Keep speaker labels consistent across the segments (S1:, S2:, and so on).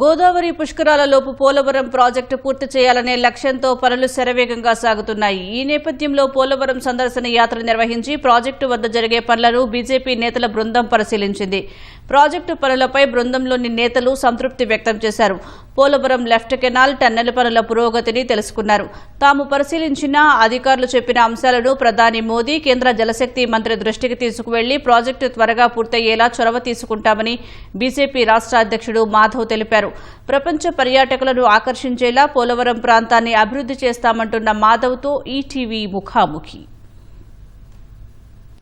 S1: Godavari పుష్కరాలలోపు Polavaram project పూర్తి చేయాలనే లక్ష్యంతో పనులు శరవేగంగా సాగుతున్నాయి. ఈ నేపథ్యంలో పోలవరం సందర్శన యాత్ర నిర్వహించి ప్రాజెక్టు వద్ద జరిగే పనులను బీజేపీ నేతల బృందం పరిశీలించింది. ప్రాజెక్టు పనులపై బృందంలోని నేతలు సంతృప్తి వ్యక్తం చేశారు. పోలవరం లెఫ్ట్ కెనాల్, టన్నెల్ పనుల పురోగతిని తెలుసుకున్నారు. తాము పరిశీలించిన అధికారులు చెప్పిన అంశాలను ప్రధాని మోదీ, కేంద్ర జలశక్తి మంత్రి దృష్టికి తీసుకువెళ్లి ప్రాజెక్టు త్వరగా పూర్తయ్యేలా చొరవ తీసుకుంటామని బీజేపీ రాష్ట్ర అధ్యక్షుడు మాధవ్ తెలిపారు. ప్రపంచ పర్యాటకులను ఆకర్షించేలా పోలవరం ప్రాంతాన్ని అభివృద్ధి చేస్తామంటున్న మాధవ్తో ఈటీవీ ముఖాముఖి.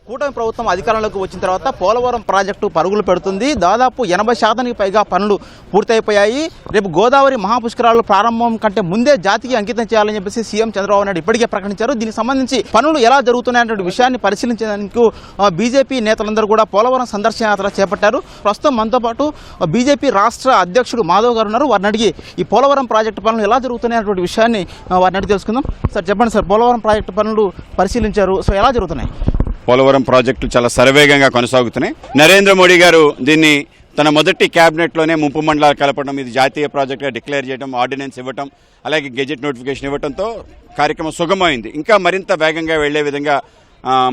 S2: కూటమి ప్రభుత్వం అధికారంలోకి వచ్చిన తర్వాత పోలవరం ప్రాజెక్టు పరుగులు పెడుతుంది. దాదాపు 80% పైగా పనులు పూర్తయిపోయాయి. రేపు గోదావరి మహాపుష్కరాలు ప్రారంభం కంటే ముందే జాతికి అంకితం చేయాలని చెప్పేసి సీఎం చంద్రబాబు నాయుడు ఇప్పటికే ప్రకటించారు. దీనికి సంబంధించి పనులు ఎలా జరుగుతున్నాయనే విషయాన్ని పరిశీలించేందుకు బీజేపీ నేతలందరూ కూడా పోలవరం సందర్శన యాత్ర చేపట్టారు. ప్రస్తుతం మనతో పాటు బీజేపీ రాష్ట్ర అధ్యక్షుడు మాధవ్ గారు ఉన్నారు. వారిని అడిగి ఈ పోలవరం ప్రాజెక్టు పనులు ఎలా జరుగుతున్నాయనే విషయాన్ని వారిని అడిగి తెలుసుకుందాం. సార్ చెప్పండి సార్, పోలవరం ప్రాజెక్టు పనులు పరిశీలించారు, సో ఎలా జరుగుతున్నాయి?
S3: పోలవరం ప్రాజెక్టులు చాలా శరవేగంగా కొనసాగుతున్నాయి. నరేంద్ర మోడీ గారు దీన్ని తన మొదటి క్యాబినెట్లోనే ముంపు మండలాలు కలపడం, ఇది జాతీయ ప్రాజెక్టుగా డిక్లేర్ చేయడం, ఆర్డినెన్స్ ఇవ్వడం, అలాగే గెజెట్ నోటిఫికేషన్ ఇవ్వడంతో కార్యక్రమం సుగమమైంది. ఇంకా మరింత వేగంగా వెళ్లే విధంగా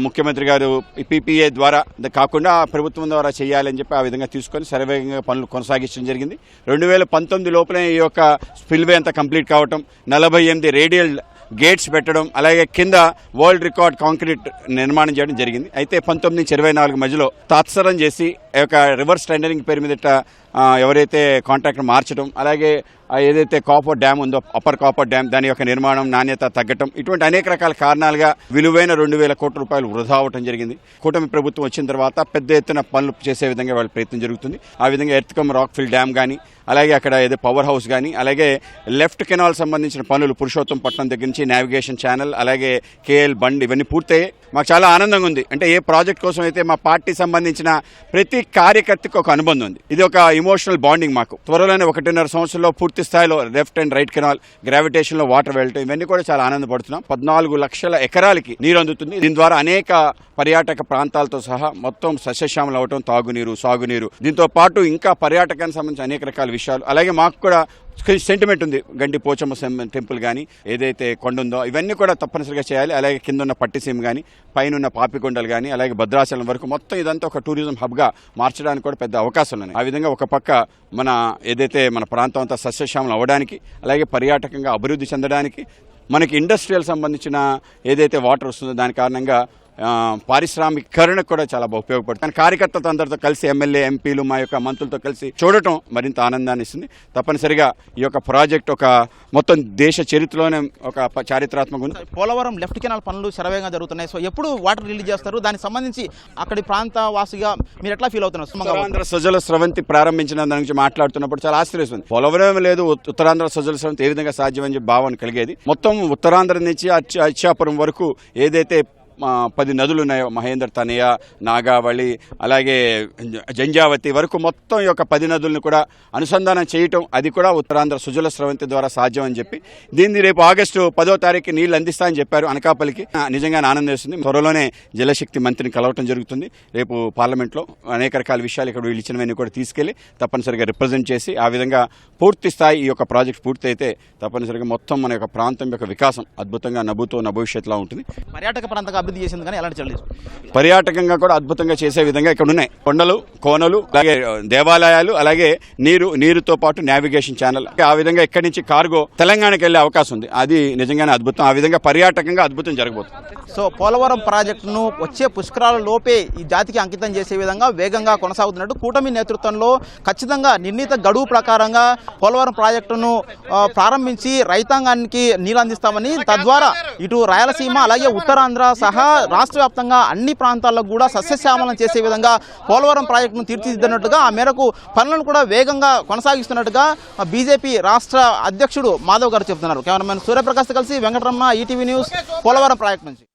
S3: ముఖ్యమంత్రి గారు పీపీఏ ద్వారా కాకుండా ప్రభుత్వం ద్వారా చేయాలని చెప్పి ఆ విధంగా తీసుకొని శరవేగంగా పనులు కొనసాగించడం జరిగింది. 2019 లోపలే ఈ యొక్క స్పిల్వే అంతా కంప్లీట్ కావటం, 48 రేడియల్ గేట్స్ పెట్టడం, అలాగే కింద వరల్డ్ రికార్డ్ కాంక్రీట్ నిర్మాణం చేయడం జరిగింది. అయితే 19-24 మధ్యలో తాత్సరం చేసి ఒక రివర్స్ టెండరింగ్ పేరు మీద ఎవరైతే కాంట్రాక్టర్ మార్చడం, అలాగే ఏదైతే కాపర్ డ్యామ్ ఉందో అప్పర్ కాపర్ డ్యామ్ దాని యొక్క నిర్మాణం నాణ్యత తగ్గటం, ఇటువంటి అనేక రకాల కారణాలుగా విలువైన 2,000 కోట్ల రూపాయలు వృధా అవడం జరిగింది. కూటమి ప్రభుత్వం వచ్చిన తర్వాత పెద్ద ఎత్తున పనులు చేసే విధంగా వాళ్ళ ప్రయత్నం జరుగుతుంది. ఆ విధంగా ఎర్త్కమ్ రాక్ఫిల్ డ్యామ్ కానీ, అలాగే అక్కడ ఏదో పవర్ హౌస్ కానీ, అలాగే లెఫ్ట్ కెనాల్ సంబంధించిన పనులు పురుషోత్తంపట్నం దగ్గర నుంచి నావిగేషన్ ఛానల్, అలాగే కేఎల్ బండ్ ఇవన్నీ పూర్తయ్యాయి. మాకు చాలా ఆనందంగా ఉంది. అంటే ఏ ప్రాజెక్ట్ కోసం అయితే మా పార్టీ సంబంధించిన ప్రతి కార్యకర్తకి ఒక అనుబంధం ఉంది. ఇది ఒక ఇమోషనల్ బాండింగ్ మాకు. త్వరలోనే 1.5 సంవత్సరంలో పూర్తి స్థాయిలో లెఫ్ట్ అండ్ రైట్ కెనాల్, గ్రావిటేషన్లో వాటర్ వెళ్ళటం, ఇవన్నీ కూడా చాలా ఆనందపడుతున్నాం. 14 లక్షల ఎకరాలకి నీరు అందుతుంది. దీని ద్వారా అనేక పర్యాటక ప్రాంతాలతో సహా మొత్తం సస్యశ్యామలు అవటం, తాగునీరు, సాగునీరు, దీంతో పాటు ఇంకా పర్యాటకానికి సంబంధించిన అనేక రకాల విషయాలు. అలాగే మాకు కూడా సెంటిమెంట్ ఉంది. గండి పోచమ్మ టెంపుల్ కానీ, ఏదైతే కొండ ఉందో ఇవన్నీ కూడా తప్పనిసరిగా చేయాలి. అలాగే కింద ఉన్న పట్టిసీమ కానీ, పైన పాపికొండలు కానీ, అలాగే భద్రాచలం వరకు మొత్తం ఇదంతా ఒక టూరిజం హబ్గా మార్చడానికి కూడా పెద్ద అవకాశాలు ఉన్నాయి. ఆ విధంగా ఒక పక్క మన ఏదైతే మన ప్రాంతం అంతా సస్యశ్యామలం అవ్వడానికి, అలాగే పర్యాటకంగా అభివృద్ధి చెందడానికి, మనకి ఇండస్ట్రియల్ సంబంధించిన ఏదైతే వాటర్ వస్తుందో దాని కారణంగా పారిశ్రామికీకరణకు కూడా చాలా ఉపయోగపడుతుంది. కార్యకర్తలతో అందరితో కలిసి, ఎమ్మెల్యే, ఎంపీలు, మా యొక్క మంత్రులతో కలిసి చూడటం మరింత ఆనందాన్ని ఇస్తుంది. తప్పనిసరిగా ఈ యొక్క ప్రాజెక్ట్ ఒక మొత్తం దేశ చరిత్రలోనే ఒక చారిత్రాత్మక ఉంది.
S2: పోలవరం లెఫ్ట్ కెనాల్ పనులు శరవేగంగా జరుగుతున్నాయి. సో ఎప్పుడు వాటర్ రిలీజ్ చేస్తారు? దానికి సంబంధించి అక్కడి ప్రాంత వాసిగా మీరు ఎట్లా ఫీల్ అవుతున్నారు?
S3: ఉత్తరాంధ్ర సుజల స్రవంతి ప్రారంభించిన దాని గురించి మాట్లాడుతున్నప్పుడు చాలా ఆశ్చర్యస్తుంది. పోలవరం లేదు, ఉత్తరాంధ్ర సుజల స్రవంతి ఏ విధంగా సాధ్యమని చెప్పి భావన కలిగేది. మొత్తం ఉత్తరాంధ్ర నుంచి అచ్చాపురం వరకు ఏదైతే 10 నదులు ఉన్నాయో, మహేంద్ర తనయ, నాగావళి, అలాగే జంజావతి వరకు మొత్తం ఈ యొక్క 10 నదులను కూడా అనుసంధానం చేయటం, అది కూడా ఉత్తరాంధ్ర సుజల స్రవంతి ద్వారా సాధ్యం అని చెప్పి దీన్ని రేపు ఆగస్టు 10వ తారీఖు నీళ్లు అందిస్తామని చెప్పారు అనకాపల్లికి. నిజంగా ఆనందం వేస్తుంది. త్వరలోనే జలశక్తి మంత్రిని కలవటం జరుగుతుంది. రేపు పార్లమెంట్లో అనేక రకాల విషయాలు ఇక్కడ వీళ్ళు ఇచ్చినవన్నీ కూడా తీసుకెళ్లి తప్పనిసరిగా రిప్రజెంట్ చేసి ఆ విధంగా పూర్తి స్థాయి ఈ యొక్క ప్రాజెక్ట్ పూర్తయితే తప్పనిసరిగా మొత్తం మన యొక్క ప్రాంతం యొక్క వికాసం అద్భుతంగా నభవిష్యత్తులా ఉంటుంది.
S2: పర్యాటక ప్రాంతంగా చేసింది కానీ ఎలాంటి చర్యలు?
S3: పర్యాటకంగా కూడా అద్భుతంగా చేసే విధంగా ఇక్కడ ఉన్నాయి. కొండలు, కోనలు, అలాగే దేవాలయాలు, అలాగే నీరుతో పాటు నావిగేషన్ ఛానల్. ఆ విధంగా ఇక్కడి నుంచి కార్గో తెలంగాణకి వెళ్లే అవకాశం ఉంది. అది నిజంగానే అద్భుతం. ఆ విధంగా పర్యాటకంగా అద్భుతం జరగబోతుంది.
S2: సో పోలవరం ప్రాజెక్టును వచ్చే పుష్కరాల లోపే ఈ జాతికి అంకితం చేసే విధంగా వేగంగా కొనసాగుతున్నట్టు కూటమి నేతృత్వంలో ఖచ్చితంగా నిర్ణీత గడువు ప్రకారంగా పోలవరం ప్రాజెక్టును ప్రారంభించి రైతాంగానికి నీళ్ళు అందిస్తామని, తద్వారా ఇటు రాయలసీమ అలాగే ఉత్తరాంధ్ర సహా రాష్ట్ర వ్యాప్తంగా అన్ని ప్రాంతాల్లో కూడా సస్యశ్యామలం చేసే విధంగా పోలవరం ప్రాజెక్టును తీర్చిదిద్దినట్టుగా, ఆ మేరకు పనులను కూడా వేగంగా కొనసాగిస్తున్నట్టుగా బీజేపీ రాష్ట్ర అధ్యక్షుడు మాధవ్ గారు చెబుతున్నారు. కెమెరామెన్ సూర్యప్రకాష్ కలిసి Venkataramana, ETV news, Polavaram project నుంచి.